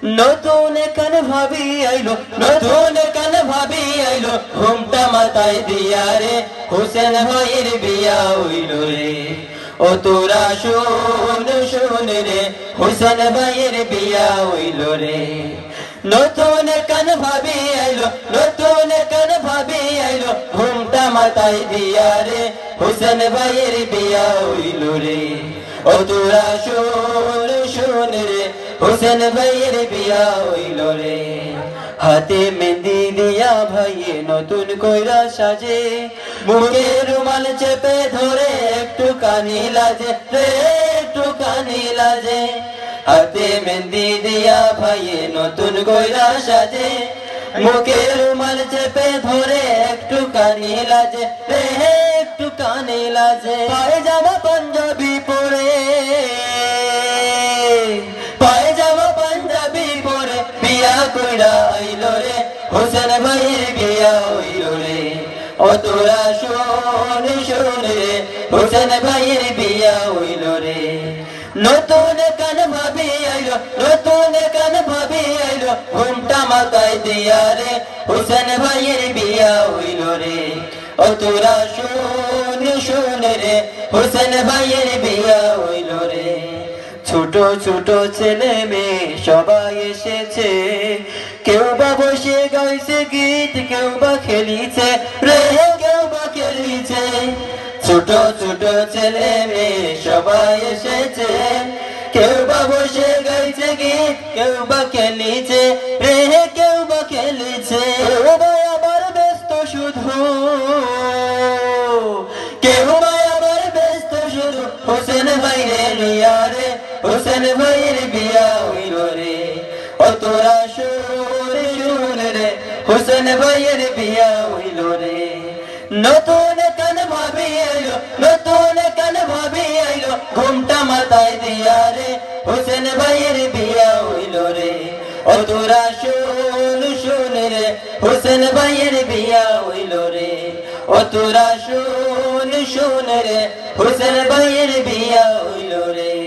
নতুন কান ভাবি আইলো, নতুন কান ভাবি আইলো, ঘুমটা মাথায় দিয়া রে, হোসেন ভাইয়ের বিয়া হইল রে। ও তোরা শোন শোন রে, হোসেন ভাইয়ের বিয়া হইল রে। নতুন কান ভাবি আইলো, নতুন কান ভাবি আইলো, ঘুমটা মাথায় দিয়া রে, হোসেন ভাইয়ের বিয়া হইল রে। ও তোরা শোন শোন রে, হোসেন ভাইয়ের বিয়া হইল রে। হাতে মেহেন্দি দিয়া ভাইয়ে নতুন কইরা সাজে, মুখে রুমাল চেপে ধরে একটু কানি লাজে রে, একটু কানি লাজে। হাতে মেহেন্দি দিয়া ভাইয়ে নতুন কইরা সাজে, মুখে রুমাল চেপে ধরে একটু কানি লাজে রে, একটু কানি লাজে। পায়জামা পাঞ্জাবি পরে, পায়জামা পাঞ্জাবি পরে বিয়া কইরা আইল রে, হোসেন ভাইয়ের বিয়া হইল রে। ও তোরা শোন শোন রে, হোসেন ভাইয়ের বিয়া হইল রে। নতুন কান ভাবি আইলো, নতুন কান ভাবি আইলো, ঘুমটা মাথায় দিয়া রে, হোসেন ভাইয়ের বিয়া হইল রে। ও তোরা শোন শোন রে, হোসেন ভাইয়ের বিয়া হইল রে। ছোট ছোট ছেলে মেয়ে সবাই এসেছে, কেউ বা বসে গাইছে গীত, কেউ বা খেলিছে রে, কেউ বা খেলিছে। ছোট ছোট ছেলে মেয়ে সবাই এসেছে, কেউ বা বসে গাইছে গীত, কেউ বা খেলিছে রে, কেউ বা খেলিছে। কেউ বা আবার ব্যস্ত শুধু, কেউ বা আবার ব্যস্ত শুধু, হোসেন ভাইয়ের বিয়া রে, হোসেন ভাইয়ের বিয়া হইল রে। ও তোরা শোন শোন রে, হোসেন ভাইয়ের বিয়া হইল রে। নতুন কান ভাবি আইলো, নতুন কান ভাবি আইলো, ঘুমটা মাথায় দিয়া রে, হোসেন ভাইয়ের বিয়া হইল রে। ও তোরা শোন শোন রে, হোসেন ভাইয়ের বিয়া হইল রে। ও তোরা শোন শোন রে, হোসেন ভাইয়ের বিয়া হইল রে।